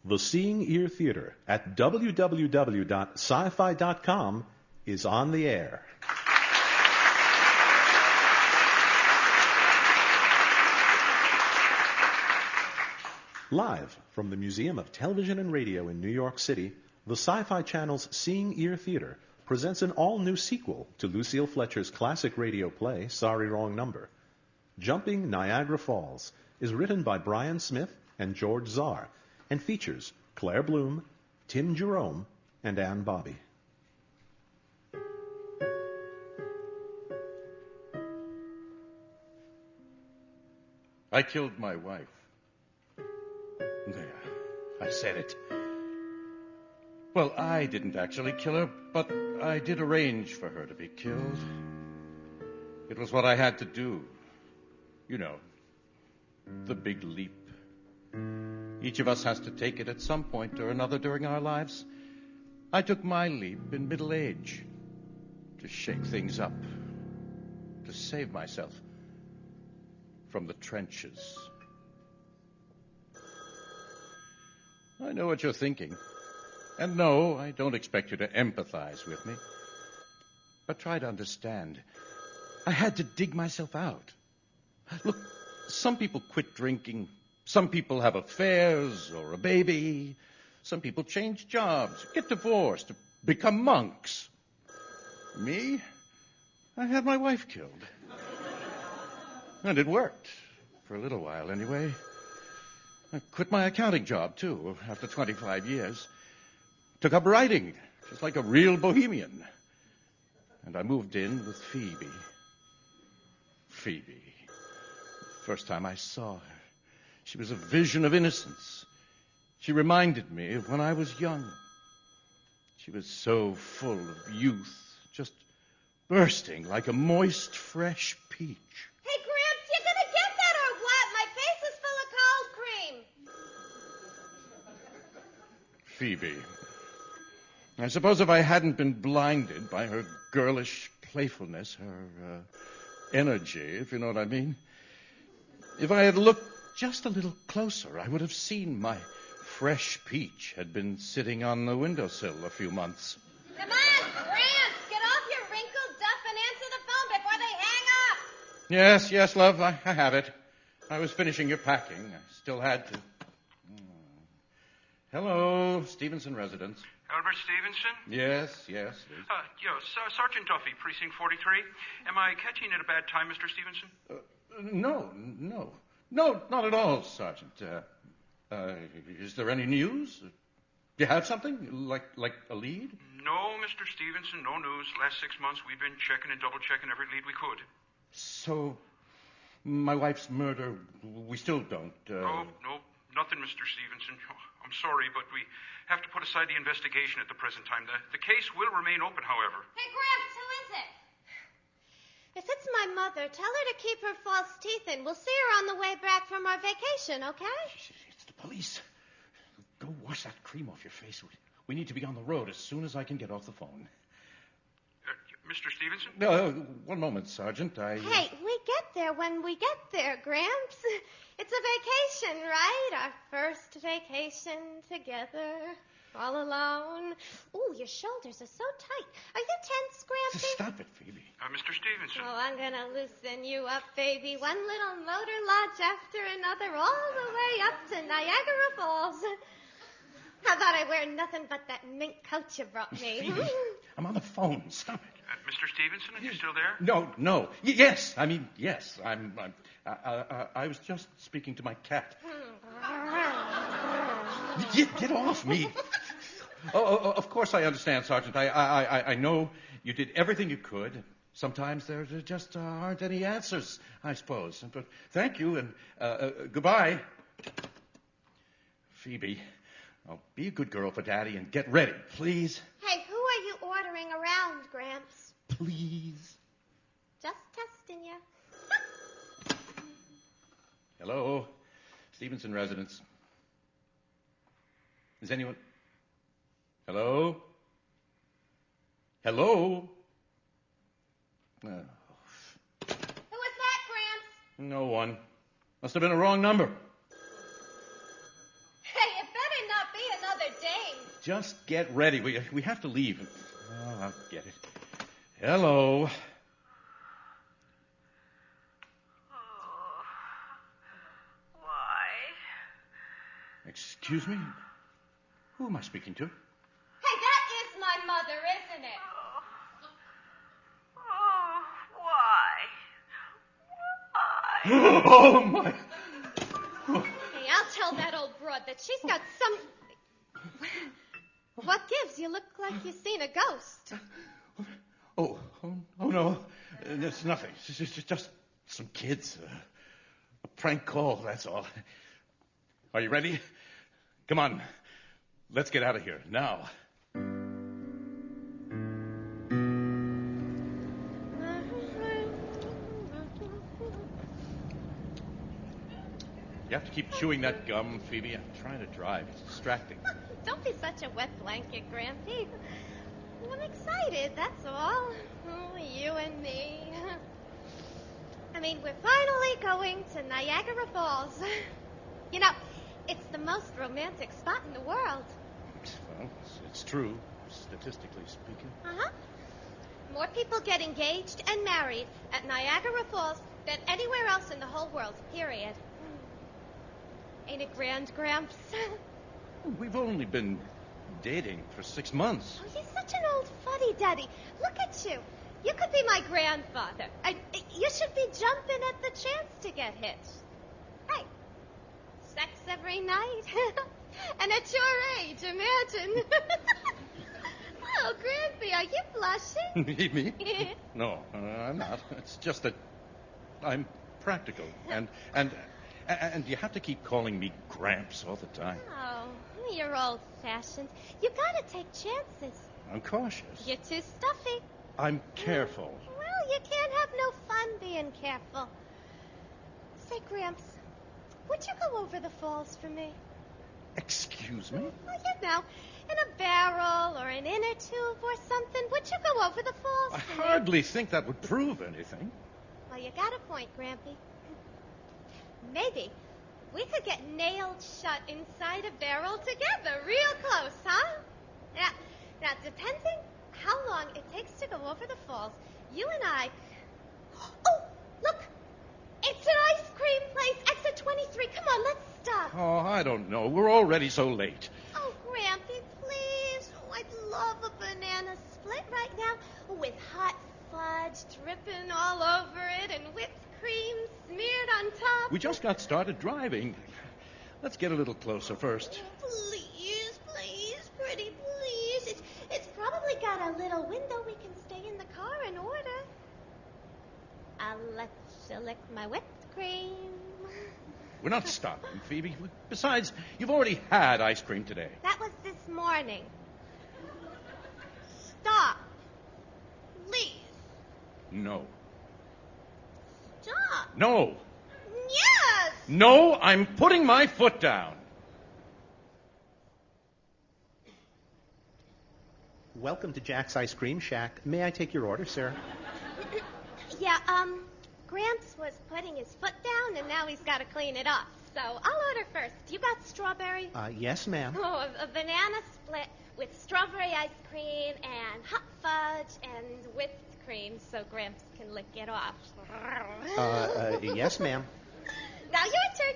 The Seeing Ear Theater at www.sci-fi.com is on the air. Live from the Museum of Television and Radio in New York City, the Sci-Fi Channel's Seeing Ear Theater presents an all-new sequel to Lucille Fletcher's classic radio play, Sorry Wrong Number. Jumping Niagara Falls is written by Brian Smith and George Zarr and features Claire Bloom, Tim Jerome, and Ann Bobby. I killed my wife. There, I said it. Well, I didn't actually kill her, but I did arrange for her to be killed. It was what I had to do. You know, the big leap. Each of us has to take it at some point or another during our lives. I took my leap in middle age to shake things up, to save myself from the trenches. I know what you're thinking. And no, I don't expect you to empathize with me. But try to understand. I had to dig myself out. Look, some people quit drinking. Some people have affairs or a baby. Some people change jobs, get divorced, become monks. Me? I had my wife killed. And it worked. For a little while, anyway. I quit my accounting job, too, after 25 years. Took up writing, just like a real bohemian. And I moved in with Phoebe. Phoebe. The first time I saw her, she was a vision of innocence. She reminded me of when I was young. She was so full of youth, just bursting like a moist, fresh peach. Hey, Gramps, you gonna get that or what? My face is full of cold cream. Phoebe. I suppose if I hadn't been blinded by her girlish playfulness, her energy, if you know what I mean, if I had looked just a little closer, I would have seen my fresh peach had been sitting on the windowsill a few months. Come on, Gramps, get off your wrinkled duff and answer the phone before they hang up. Yes, love, I have it. I was finishing your packing. I still had to. Hello, Stevenson residence. Elbert Stevenson? Yes. Sergeant Duffy, Precinct 43. Am I catching it at a bad time, Mr. Stevenson? No, not at all, Sergeant. Is there any news? Do you have something, like a lead? No, Mr. Stevenson, no news. Last 6 months, we've been checking and double-checking every lead we could. So, my wife's murder, we still don't... No, nothing, Mr. Stevenson. Oh, I'm sorry, but we have to put aside the investigation at the present time. The case will remain open, however. Hey, Gramps, who is it? If it's my mother, tell her to keep her false teeth in. We'll see her on the way back from our vacation, okay? It's the police. Go wash that cream off your face. We need to be on the road as soon as I can get off the phone. Mr. Stevenson? No, one moment, Sergeant. Hey, we get there when we get there, Gramps. It's a vacation, right? Our first vacation together, all alone. Ooh, your shoulders are so tight. Are you tense, Gramps? Stop it, Phoebe. Mr. Stevenson. Oh, I'm going to loosen you up, baby. One little motor lodge after another, all the way up to Niagara Falls. How about I wear nothing but that mink coat you brought me? Phoebe, I'm on the phone. Stop it. Mr. Stevenson, are you still there? No. Yes. Yes. I was just speaking to my cat. Get off me. Oh, of course I understand, Sergeant. I know you did everything you could. Sometimes there just aren't any answers, I suppose. But thank you and goodbye. Phoebe, be a good girl for Daddy and get ready, please. Hey, who are you ordering around, Gramps? Please. Just testing you. Hello, Stevenson residence. Is anyone... Hello? Oh. Who was that, Gramps? No one. Must have been a wrong number. Hey, it better not be another dame. Just get ready. We have to leave. Oh, I'll get it. Hello. Oh, why? Excuse me? Who am I speaking to? Hey, that is my mother, isn't it? Why? Oh, my. Hey, I'll tell that old broad that she's got some... What gives? You look like you've seen a ghost. Oh, no. It's nothing. It's just some kids. A prank call, that's all. Are you ready? Come on. Let's get out of here now. You have to keep chewing that gum, Phoebe. I'm trying to drive. It's distracting. Don't be such a wet blanket, Grampy. I'm excited, that's all. Oh, you and me. I mean, we're finally going to Niagara Falls. You know, it's the most romantic spot in the world. Well, it's true, statistically speaking. Uh-huh. More people get engaged and married at Niagara Falls than anywhere else in the whole world, period. Ain't it grand, Gramps? We've only been dating for 6 months. Oh, you're such an old fuddy-duddy. Look at you. You could be my grandfather. You should be jumping at the chance to get hitched. Hey, sex every night. And at your age, imagine. Oh, Grampy, are you blushing? Me? No, I'm not. It's just that I'm practical. And you have to keep calling me Gramps all the time. Oh, you're old-fashioned. You gotta take chances. I'm cautious. You're too stuffy. I'm careful. Well, you can't have no fun being careful. Say, Gramps, would you go over the falls for me? Excuse me? Well, you know, in a barrel or an inner tube or something. Would you go over the falls I for me? hardly think that would prove anything. Well, you got a point, Grampy. Maybe we could get nailed shut inside a barrel together, real close, huh? Now, depending how long it takes to go over the falls, you and I... Oh, look! It's an ice cream place, exit 23. Come on, let's stop. Oh, I don't know. We're already so late. Oh, Grampy, please. Oh, I'd love a banana split right now with hot fudge dripping all over it and whipped cream smeared on top. We just got started driving. Let's get a little closer first. Please, pretty please. It's probably got a little window we can stay in the car and order. I'll let you lick my whipped cream. We're not stopping, Phoebe. Besides, you've already had ice cream today. That was this morning. Stop. Please. No. Stop. No. Yes. No, I'm putting my foot down. Welcome to Jack's Ice Cream Shack. May I take your order, sir? Yeah, Gramps was putting his foot down, and now he's got to clean it off. So I'll order first. You got strawberry? Yes, ma'am. Oh, a banana split with strawberry ice cream and hot fudge and whipped cream so Gramps can lick it off. Yes, ma'am. Now your turn,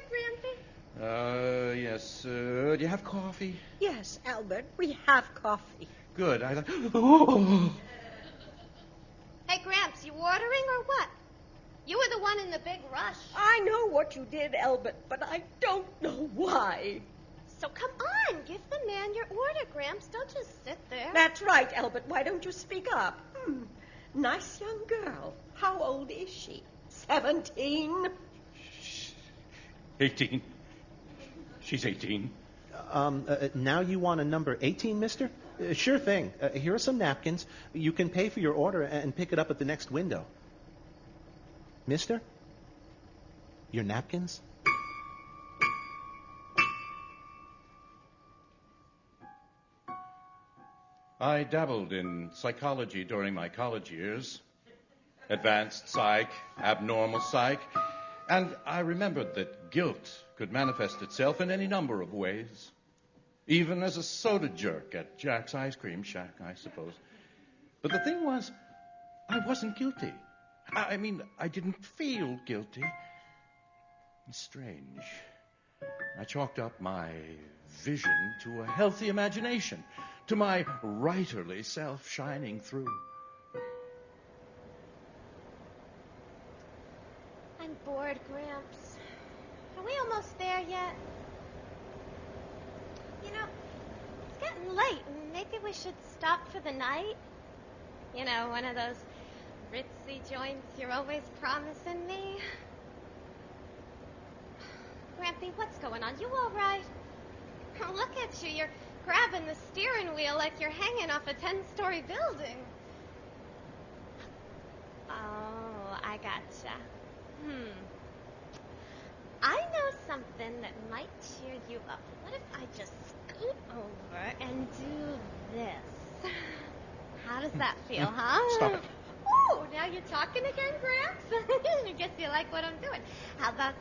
Grampy. Yes. Do you have coffee? Yes, Albert, we have coffee. Good. Hey, Gramps, you ordering or what? You were the one in the big rush. I know what you did, Albert, but I don't know why. So come on, give the man your order, Gramps. Don't just sit there. That's right, Albert. Why don't you speak up? Nice young girl. How old is she? 17? 18. She's 18. Now you want a number 18, mister? Sure thing. Here are some napkins. You can pay for your order and pick it up at the next window. Mister? Your napkins? I dabbled in psychology during my college years. Advanced psych, abnormal psych. And I remembered that guilt could manifest itself in any number of ways. even as a soda jerk at Jack's Ice Cream Shack, I suppose. But the thing was, I wasn't guilty. I mean, I didn't feel guilty. It's strange. I chalked up my vision to a healthy imagination, to my writerly self shining through. I'm bored, Gramps. Are we almost there yet? You know, it's getting late, and maybe we should stop for the night. You know, one of those ritzy joints you're always promising me. Grampy, what's going on? You all right? Oh, look at you. You're grabbing the steering wheel like you're hanging off a 10-story building. Oh, I gotcha. I know something that might cheer you up. What if I just scoot over and do this? How does that feel, huh? Stop it. Oh, now you're talking again, Gramps? I guess you like what I'm doing. How about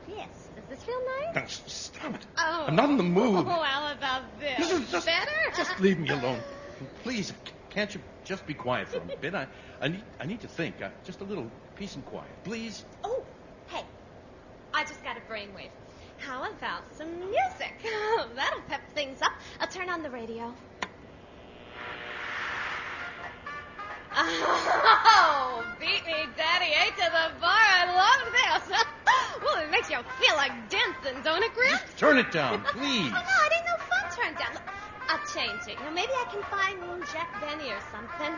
this? Does this feel nice? Now, stop it. Oh. I'm not in the mood. Oh, how about this? Better? Just leave me alone. Please, can't you just be quiet for a bit? I need to think. Just a little peace and quiet. Please? Oh, hey. I just got a brainwave. How about some music? That'll pep things up. I'll turn on the radio. Oh, beat me, Daddy. A to the bar. I love this. Well, it makes you feel like dancing, don't it, Gramps? Just turn it down, please. Oh, no, it ain't no fun turned down. Look, I'll change it. You know, maybe I can find Jack Benny or something.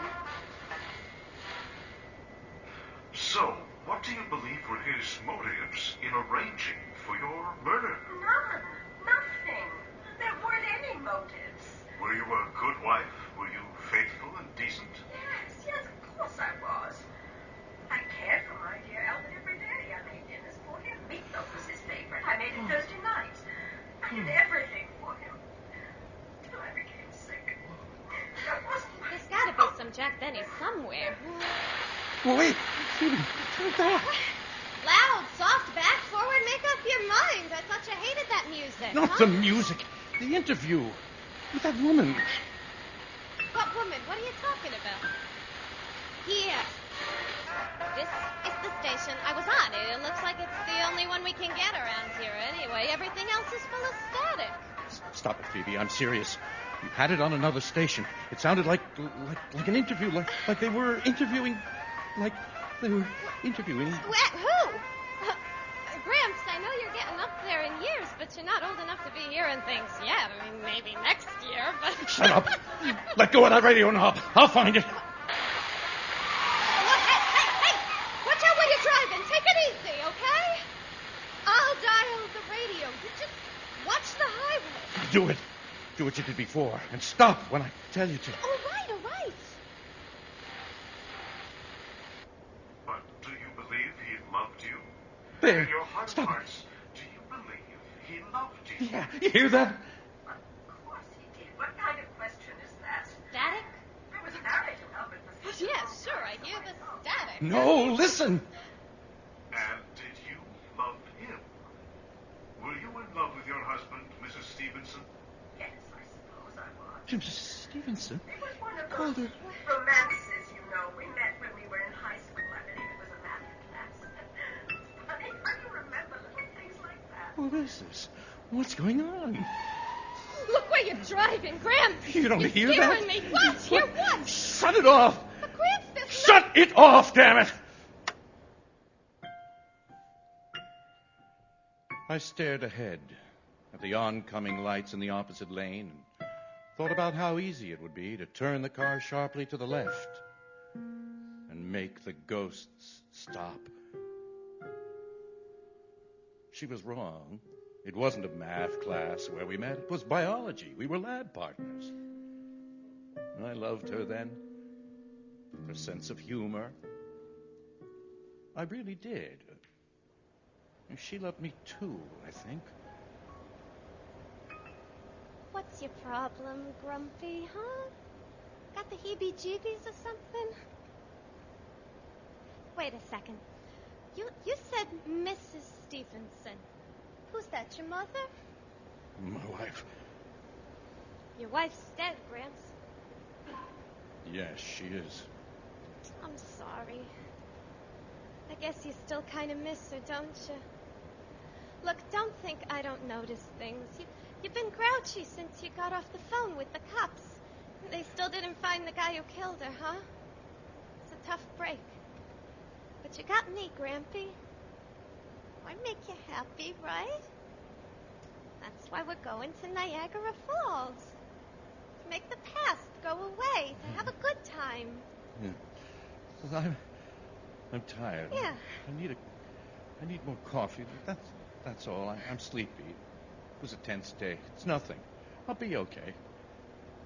So, what do you believe were his motives in arranging for your murder? None. Nothing. There weren't any motives. Were you a good wife? Were you faithful and decent? Yes, of course I was. I cared for my dear Elbert every day. I made dinners for him. Meatloaf was his favorite. I made it Thursday nights. I did everything for him. Till I became sick. There's got to be some Jack Benny somewhere. Wait, Phoebe, turn it down. Loud, soft, back, forward, make up your mind. I thought you hated that music. Not the music. The interview with that woman. What woman? What are you talking about? Here. This is the station I was on. It looks like it's the only one we can get around here anyway. Everything else is full of static. Stop it, Phoebe. I'm serious. You had it on another station. It sounded like an interview, like they were interviewing, Who? Gramps, I know you're getting up there in years, but you're not old enough to be hearing things yet. I mean, maybe next year, but... Shut up. Let go of that radio knob. I'll find it. Look, hey! Watch out when you're driving. Take it easy, okay? I'll dial the radio. You just watch the highway. Do it. Do what you did before. And stop when I tell you to. All right. But do you believe he loved you? There. In your heart of Stop hearts, do you believe he loved you? Yeah, you hear that? Of course he did. What kind of question is that? Static? I was married to Elbert was... Yeah, sure. I hear the static. No, listen. And did you love him? Were you in love with your husband, Mrs. Stevenson? Yes, I suppose I was. Mrs. Stevenson? It was one of Called those her. romances, you know. We met when we were in high school. I believe it was a math class. It's funny how you remember little things like that. What is this? What's going on? Look where you're driving, Gramps. You don't You're hear scaring that? me. What? Hear what? Shut it off. But Gramps, there's Shut it off, damn it. I stared ahead at the oncoming lights in the opposite lane and thought about how easy it would be to turn the car sharply to the left and make the ghosts stop. She was wrong. It wasn't a math class where we met. It was biology. We were lab partners. I loved her then. Her sense of humor. I really did. She loved me too, I think. What's your problem, Grumpy, huh? Got the heebie-jeebies or something? Wait a second. You said Mrs. Stevenson. Who's that, your mother? My wife. Your wife's dead, Gramps. Yes, she is. I'm sorry. I guess you still kind of miss her, don't you? Look, don't think I don't notice things. You've been grouchy since you got off the phone with the cops. They still didn't find the guy who killed her, huh? It's a tough break. But you got me, Grampy. I make you happy, right? That's why we're going to Niagara Falls. To make the past go away. To have a good time. Yeah. Well, I'm tired. Yeah. I need more coffee. That's all. I'm sleepy. It was a tense day. It's nothing. I'll be okay.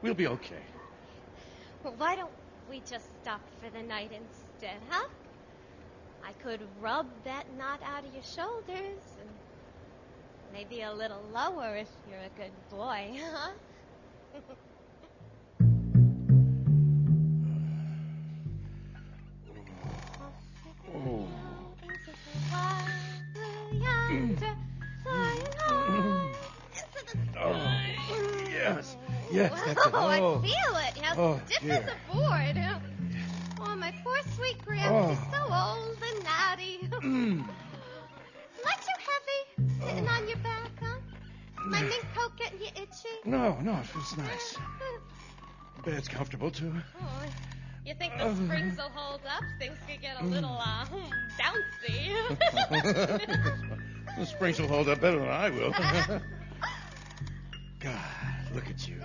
We'll be okay. Well, why don't we just stop for the night instead, huh? I could rub that knot out of your shoulders and maybe a little lower if you're a good boy, huh? Oh. Yes. Yes, that's it. Oh, I Oh. feel it. How stiff dear. as a board. Oh, my poor sweet Gramps. He's so old and natty. Not too heavy sitting on your back, huh? My mink coat getting you itchy? No, it feels nice. The bed's comfortable, too. Oh, you think the springs will hold up? Things could get a little, bouncy. The springs will hold up better than I will. God, look at you.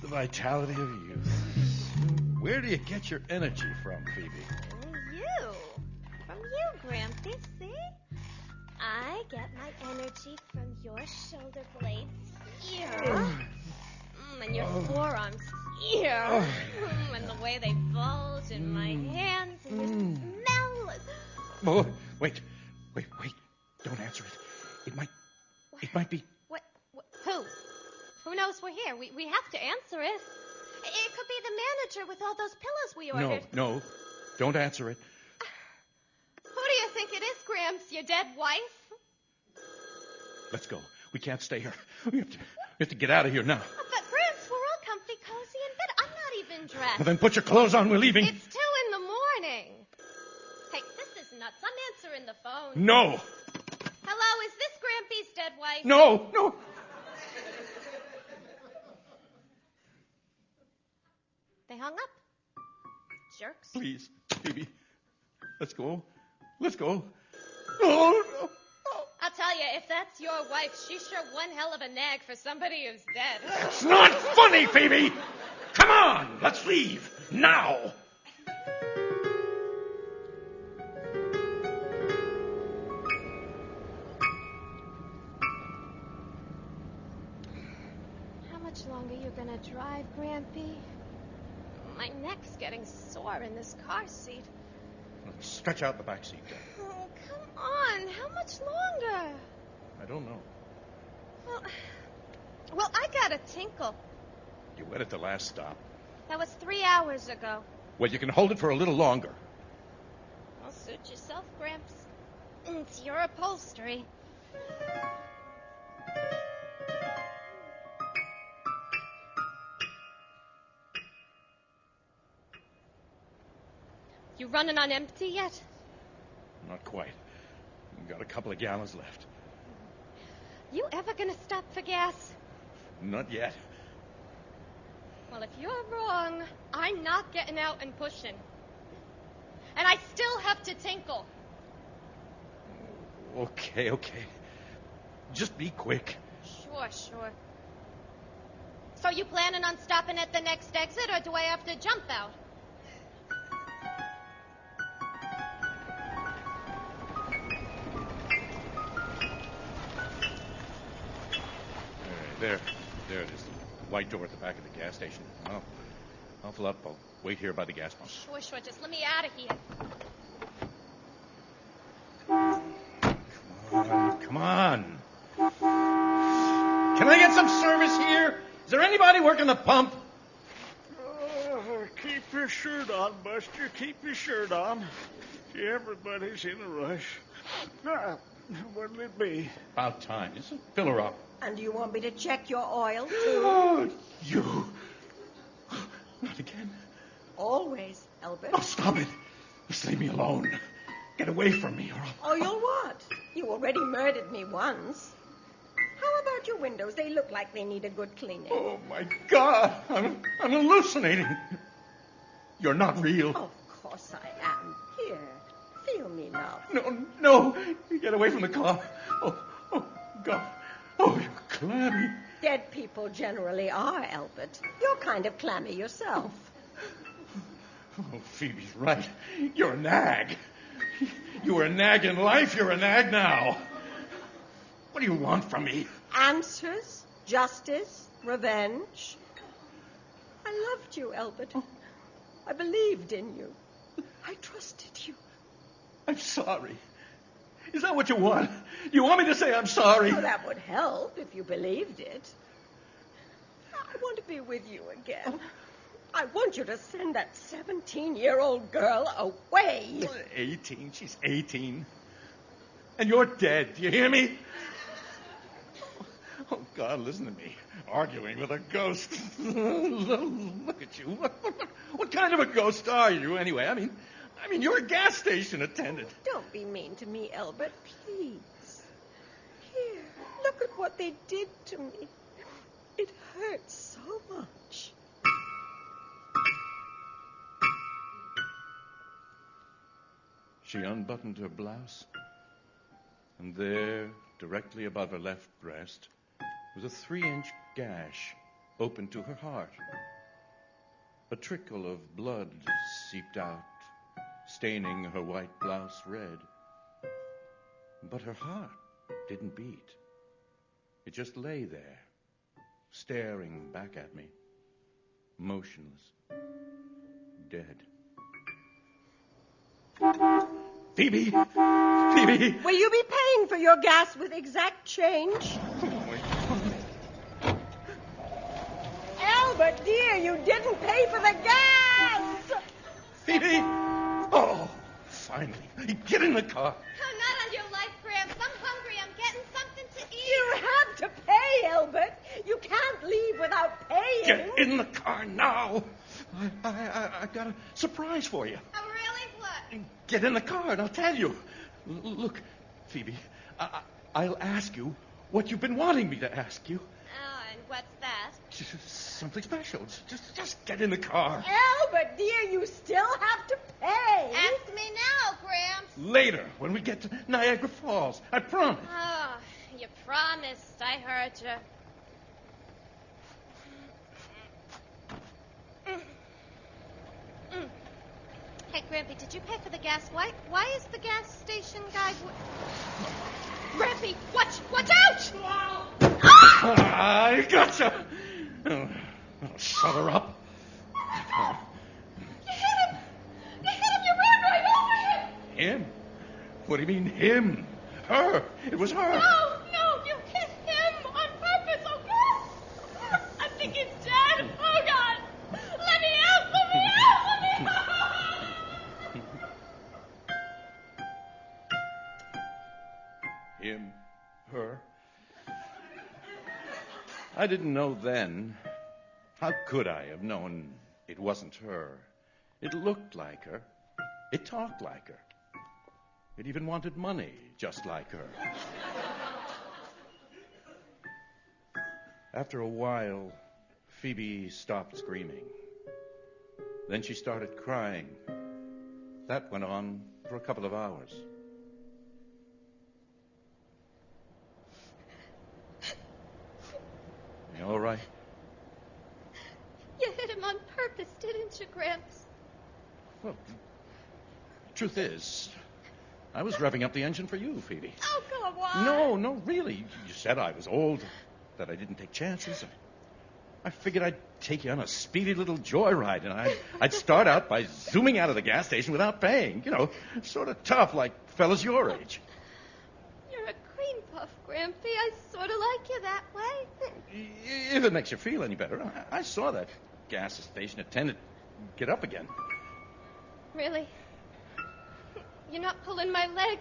The vitality of youth. Where do you get your energy from, Phoebe? From you, Grampy, see? I get my energy from your shoulder blades here. And your forearms here. And the way they bulge in my hands and your smell. Oh, wait. Don't answer it. It might be... What? Who? Who knows we're here? We have to answer it. It could be the manager with all those pillows we ordered. No. Don't answer it. Who do you think it is, Gramps? Your dead wife? Let's go. We can't stay here. We have to get out of here now. But, Gramps, we're all comfy, cozy in bed. I'm not even dressed. Well, then put your clothes on. We're leaving. It's 2 a.m. Hey, this is nuts. I'm answering the phone. No. Hello, is this Grampy's dead wife? No. They hung up. Jerks. Please, Phoebe. Let's go. No. I'll tell you, if that's your wife, she's sure one hell of a nag for somebody who's dead. It's not funny, Phoebe. Come on, let's leave now. How much longer you gonna drive, Grampy? My neck's getting sore in this car seat. Stretch out the back seat. Oh, come on. How much longer? I don't know. Well, I got a tinkle. You went at the last stop. That was 3 hours ago. Well, you can hold it for a little longer. Well, suit yourself, Gramps. It's your upholstery. You running on empty yet? Not quite. We've got a couple of gallons left. You ever gonna stop for gas? Not yet. Well, if you're wrong, I'm not getting out and pushing. And I still have to tinkle. Okay. Just be quick. Sure. So you planning on stopping at the next exit, or do I have to jump out? There it is. The white door at the back of the gas station. I'll fill up. I'll wait here by the gas pump. Sure. Just let me out of here. Come on. Can I get some service here? Is there anybody working the pump? Keep your shirt on, Buster. Keep your shirt on. Everybody's in a rush. What'll it be? About time. Just fill her up. And do you want me to check your oil, too? Oh, you. Not again. Always, Elbert. Oh, stop it. Just leave me alone. Get away from me, or I'll... Oh, you'll what? You already murdered me once. How about your windows? They look like they need a good cleaning. Oh, my God. I'm hallucinating. You're not real. Of course I am. Here, feel me, love. No. Get away from the car. Oh, God. Oh, you're clammy. Dead people generally are, Elbert. You're kind of clammy yourself. Oh, Phoebe's right. You're a nag. You were a nag in life. You're a nag now. What do you want from me? Answers, justice, revenge. I loved you, Elbert. I believed in you. I trusted you. I'm sorry. Is that what you want? You want me to say I'm sorry? Oh, that would help if you believed it. I want to be with you again. I want you to send that 17-year-old girl away. 18. She's 18. And you're dead. Do you hear me? Oh, God, listen to me. Arguing with a ghost. Look at you. What kind of a ghost are you, anyway? I mean, you're a gas station attendant. Don't be mean to me, Elbert, please. Here, look at what they did to me. It hurts so much. She unbuttoned her blouse, and there, directly above her left breast, was a 3-inch gash open to her heart. A trickle of blood seeped out, staining her white blouse red. But her heart didn't beat. It just lay there, staring back at me, motionless, dead. Phoebe! Will you be paying for your gas with exact change? Albert, dear, you didn't pay for the gas! Phoebe! Oh, finally. Get in the car. Oh, not on your life, Gramps. I'm hungry. I'm getting something to eat. You have to pay, Albert. You can't leave without paying. Get in the car now. I got a surprise for you. Oh, really? What? Get in the car and I'll tell you. Look, Phoebe, I'll ask you what you've been wanting me to ask you. Oh, and what's that? Something special. Just get in the car. Albert, dear, you still have to pay. Ask me now, Gramps. Later, when we get to Niagara Falls. I promise. Oh, you promised. I heard you. Hey, Grampy, did you pay for the gas? Why is the gas station guy... Grampy, watch out! I gotcha! Oh, shut her up. You hit him! You ran right over him! Him? What do you mean, him? Her. It was her. No, you hit him on purpose, okay? I think he's dead. Oh, God! Let me out! Him. Her. I didn't know then. How could I have known it wasn't her? It looked like her. It talked like her. It even wanted money, just like her. After a while, Phoebe stopped screaming. Then she started crying. That went on for a couple of hours. You all right? You hit him on purpose, didn't you, Gramps? Well, the truth is, I was revving up the engine for you, Phoebe. Oh, come on. No, really. You said I was old, that I didn't take chances. I figured I'd take you on a speedy little joyride, and I'd start out by zooming out of the gas station without paying. You know, sort of tough, like fellas your age. You're a cream puff, Grampy. I sort of like you that way. If it makes you feel any better, I saw that gas station attendant get up again. Really? You're not pulling my leg?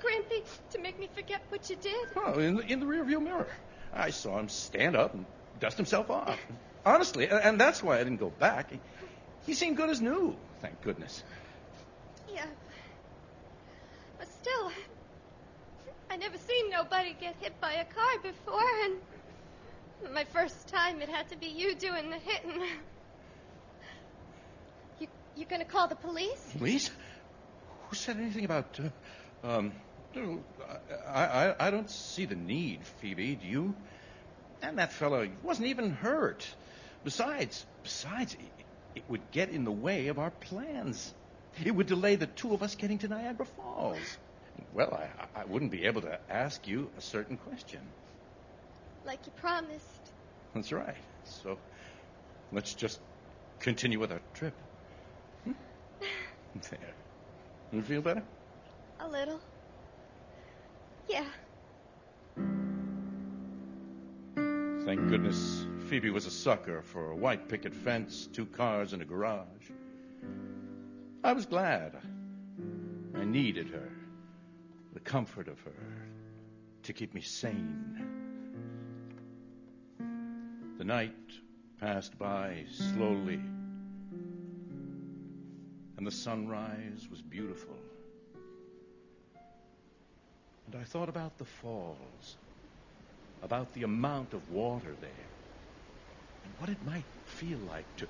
Grampy, to make me forget what you did? Oh, in the rearview mirror. I saw him stand up and dust himself off. Honestly, and that's why I didn't go back. He seemed good as new, thank goodness. Yeah. But still, I never seen nobody get hit by a car before, and my first time it had to be you doing the hitting. You gonna call the police? Police? Who said anything about, I don't see the need, Phoebe, do you? And that fellow wasn't even hurt. Besides, it would get in the way of our plans. It would delay the two of us getting to Niagara Falls. Well, I wouldn't be able to ask you a certain question. Like you promised. That's right. So, let's just continue with our trip. There. You feel better? A little. Yeah. Thank goodness Phoebe was a sucker for a white picket fence, 2 cars, and a garage. I was glad. I needed her. The comfort of her to keep me sane. The night passed by slowly, and the sunrise was beautiful. And I thought about the falls, about the amount of water there, and what it might feel like to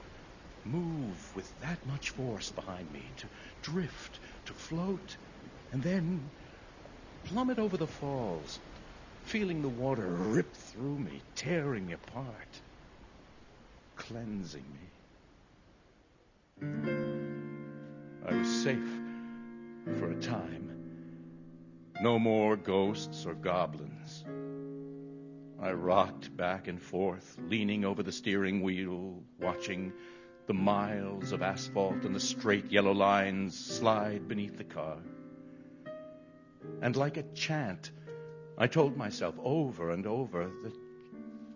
move with that much force behind me, to drift, to float, and then plummet over the falls, feeling the water rip through me, tearing me apart, cleansing me. I was safe for a time. No more ghosts or goblins. I rocked back and forth, leaning over the steering wheel, watching the miles of asphalt and the straight yellow lines slide beneath the car. And like a chant, I told myself over and over that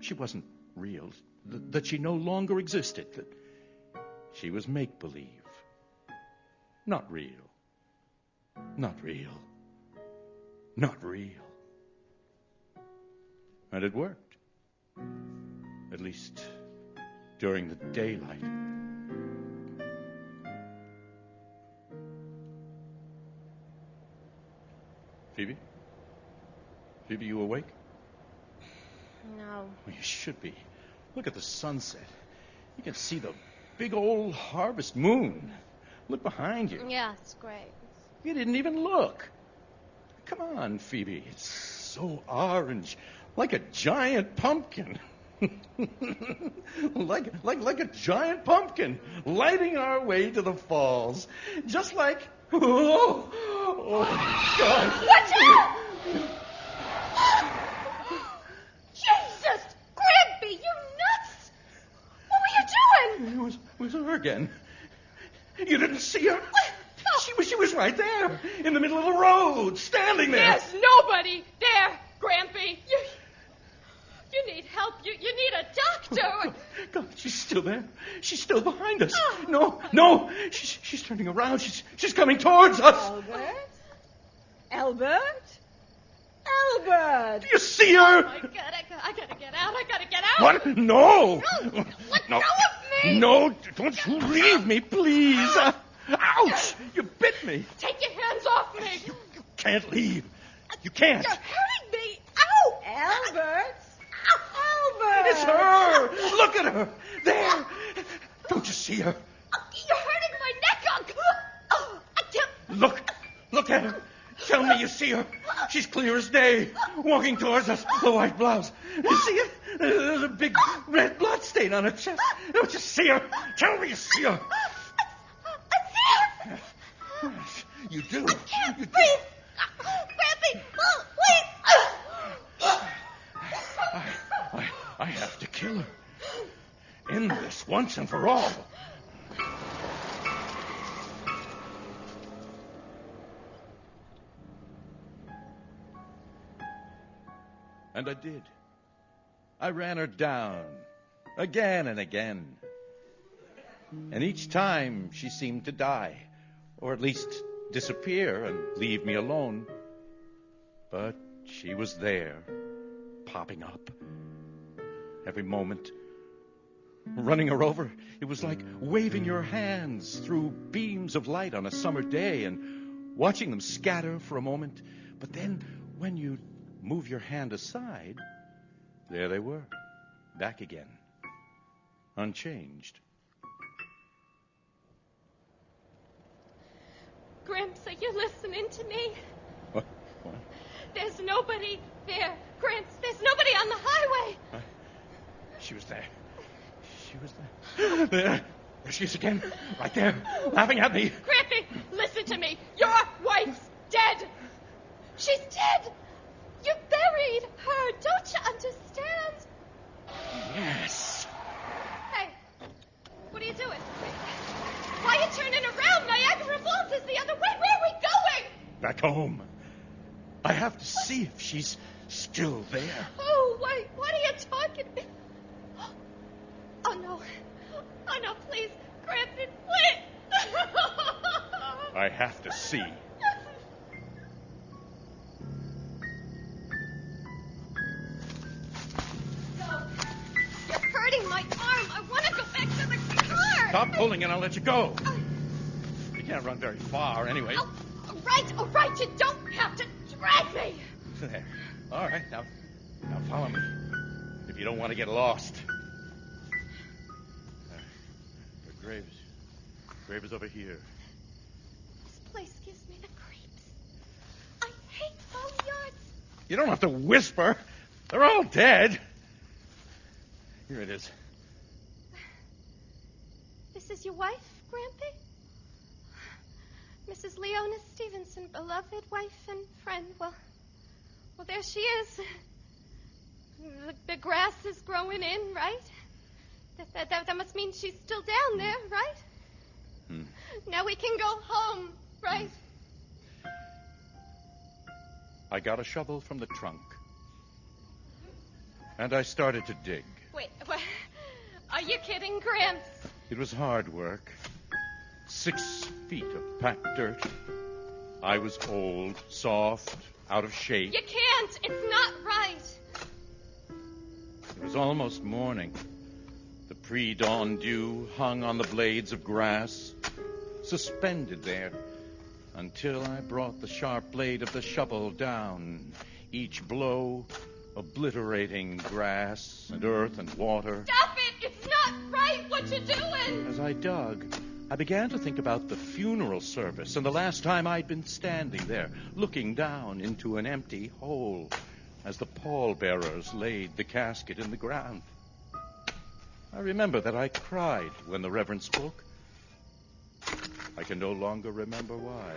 she wasn't real, that she no longer existed, that she was make-believe. Not real. Not real. Not real. And it worked. At least during the daylight. Phoebe? Phoebe, you awake? No. Well, you should be. Look at the sunset. You can see the big old harvest moon. Look behind you. Yeah, it's great. You didn't even look. Come on, Phoebe. It's so orange. Like a giant pumpkin. like a giant pumpkin. Lighting our way to the falls. Just like... Oh, God. Watch out! Jesus! Grampy, you nuts! What were you doing? It was her again. You didn't see her? She was right there, in the middle of the road, standing there. There's nobody there, Grampy. You need help. You need a doctor. God, she's still there. She's still behind us. No. She's turning around. She's coming towards us. Albert? Albert! Do you see her? Oh, my God, I gotta get out. I gotta get out. What? No. Let go of me. No, don't you leave me, please. Ouch! You bit me. Take your hands off me. You can't leave. You can't. You're hurting me. Ow! Albert! Albert! It's her. Look at her. There. Don't you see her? You're hurting my neck. I can't. Look at her. Tell me you see her. She's clear as day, walking towards us, the white blouse. You see it? There's a big red blood stain on her chest. Don't you see her? Tell me you see her. I see her. You do. I can't You do. breathe. Grampy, please. I have to kill her. End this once and for all. And I did. I ran her down, again and again. And each time she seemed to die, or at least disappear and leave me alone. But she was there, popping up. Every moment, running her over, it was like waving your hands through beams of light on a summer day and watching them scatter for a moment. But then, when you move your hand aside, there they were, back again, unchanged. Gramps, are you listening to me? What? There's nobody there. Gramps, there's nobody on the highway. She was there. She was there. There she is again. Right there. Laughing at me. Grampy, listen to me. Your wife's dead. She's dead. You buried her. Don't you understand? Yes. Hey, what are you doing? Why are you turning around? Niagara Falls is the other way. Where are we going? Back home. I have to see if she's still there. Oh, wait. What are you talking about? Oh, no. Oh, no, please. Grampy, please. I have to see. No. You're hurting my arm. I want to go back to the car. Stop pulling and I'll let you go. You can't run very far anyway. Oh, all right. You don't have to drag me. There. All right, now follow me. If you don't want to get lost. The grave is over here. This place gives me the creeps. I hate boneyards. You don't have to whisper. They're all dead. Here it is. This is your wife, Grampy? Mrs. Leona Stevenson, beloved wife and friend. Well, there she is. The grass is growing in, right? That must mean she's still down there, right? Now we can go home, right? I got a shovel from the trunk, and I started to dig. Wait, are you kidding, Gramps? It was hard work. 6 feet of packed dirt. I was old, soft, out of shape. You can't. It's not right. It was almost morning. The pre-dawn dew hung on the blades of grass, suspended there, until I brought the sharp blade of the shovel down, each blow obliterating grass and earth and water. Stop it! It's not right what you're doing! As I dug, I began to think about the funeral service and the last time I'd been standing there, looking down into an empty hole as the pallbearers laid the casket in the ground. I remember that I cried when the Reverend spoke. I can no longer remember why.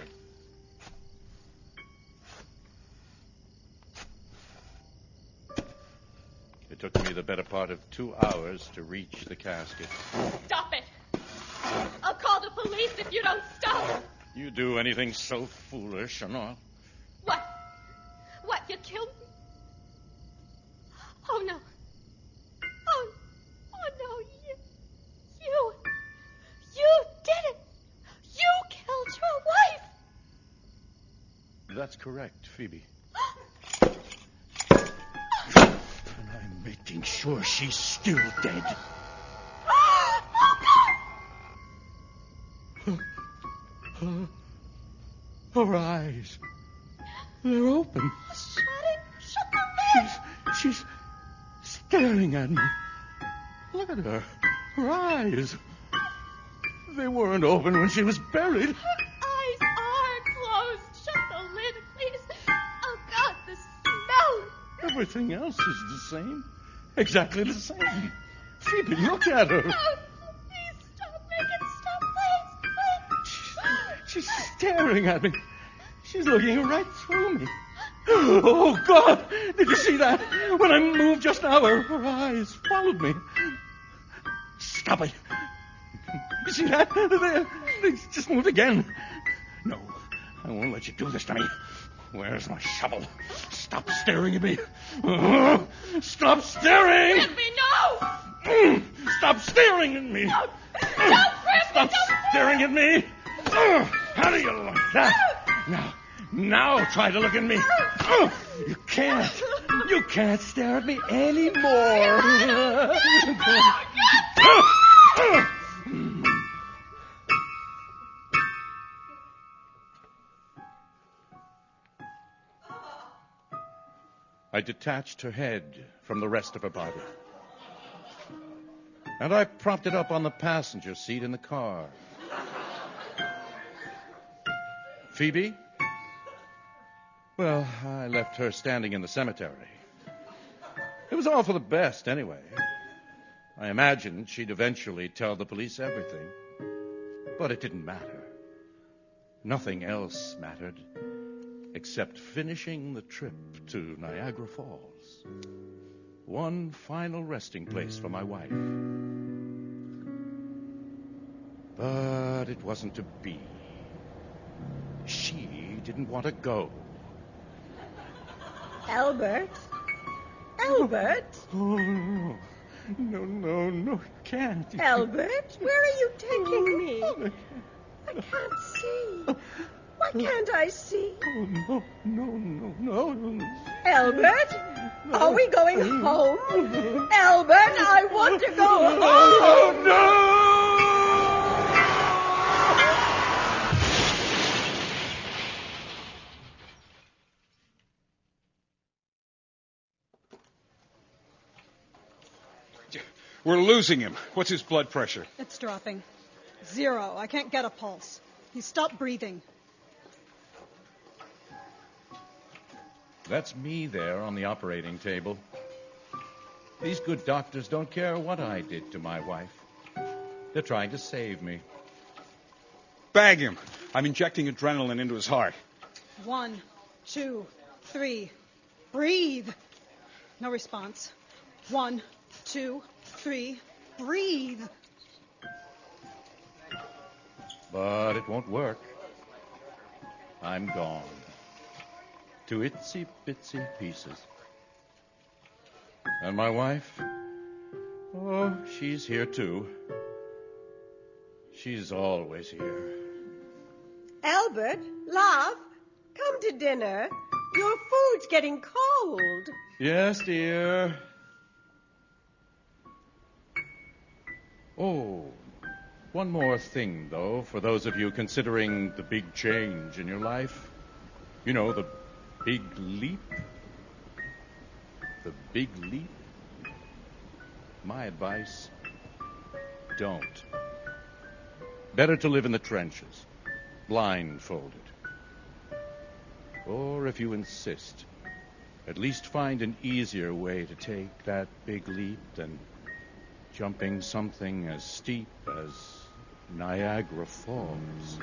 It took me the better part of 2 hours to reach the casket. Stop it! I'll call the police if you don't stop. You do anything so foolish and all. What? What? You killed me? Oh, no. Oh, no. You did it. You killed your wife. That's correct, Phoebe. And I'm making sure she's still dead. Her eyes. They're open. Shut them in. She's staring at me. Look at her. Her eyes. They weren't open when she was buried. Her eyes are closed. Shut the lid, please. Oh, God, the smell. Everything else is the same. Exactly the same. Phoebe, look at her. No, please stop. Make it stop, please. She's staring at me. She's looking right through me. Oh, God! Did you see that? When I moved just now, her eyes followed me. Stop it. You see that? They just moved again. No, I won't let you do this to me. Where's my shovel? Stop staring at me. Stop staring! Grampy, no! Stop staring at me! No, Grampy, Stop staring at me! How do you like that? Now try to look at me. Oh, you can't. You can't stare at me anymore. I detached her head from the rest of her body. And I propped it up on the passenger seat in the car. Phoebe? Well, I left her standing in the cemetery. It was all for the best, anyway. I imagined she'd eventually tell the police everything. But it didn't matter. Nothing else mattered except finishing the trip to Niagara Falls. One final resting place for my wife. But it wasn't to be. She didn't want to go. Elbert? Albert? Oh, no, you can't. Albert, where are you taking me? I can't see. Why can't I see? Oh, no. Albert? Are we going home? Albert, I want to go home. Oh, no! We're losing him. What's his blood pressure? It's dropping. 0. I can't get a pulse. He's stopped breathing. That's me there on the operating table. These good doctors don't care what I did to my wife. They're trying to save me. Bag him. I'm injecting adrenaline into his heart. 1, 2, 3. Breathe. No response. 1, 2, 3. Breathe. But it won't work. I'm gone. To itsy-bitsy pieces. And my wife? Oh, she's here too. She's always here. Albert, love, come to dinner. Your food's getting cold. Yes, dear. Oh, one more thing, though, for those of you considering the big change in your life. You know, the big leap. The big leap. My advice, don't. Better to live in the trenches, blindfolded. Or if you insist, at least find an easier way to take that big leap than jumping something as steep as Niagara Falls.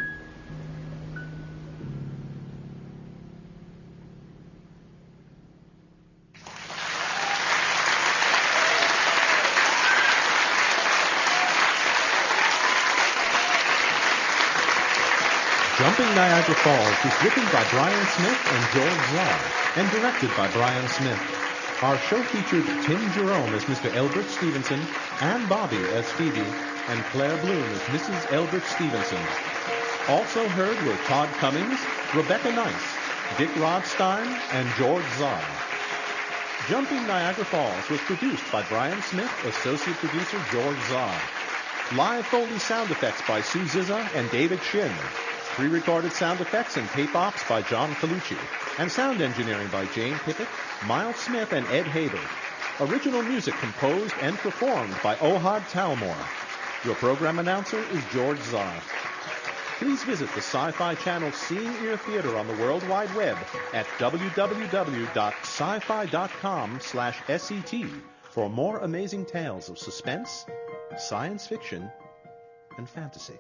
Jumping Niagara Falls was written by Brian Smith and George Zarr and directed by Brian Smith. Our show featured Tim Jerome as Mr. Elbert Stevenson, Ann Bobby as Phoebe, and Claire Bloom as Mrs. Elbert Stevenson. Also heard were Todd Cummings, Rebecca Nice, Dick Rodstein, and George Zarr. Jumping Niagara Falls was produced by Brian Smith, associate producer George Zarr. Live Foley sound effects by Sue Zizza and David Shin. Pre-recorded sound effects and tape ops by John Colucci. And sound engineering by Jane Pippett, Miles Smith, and Ed Haber. Original music composed and performed by Ohad Talmor. Your program announcer is George Zarr. Please visit the Sci-Fi Channel Seeing Ear Theater on the World Wide Web at www.sci-fi.com/SET for more amazing tales of suspense, science fiction, and fantasy.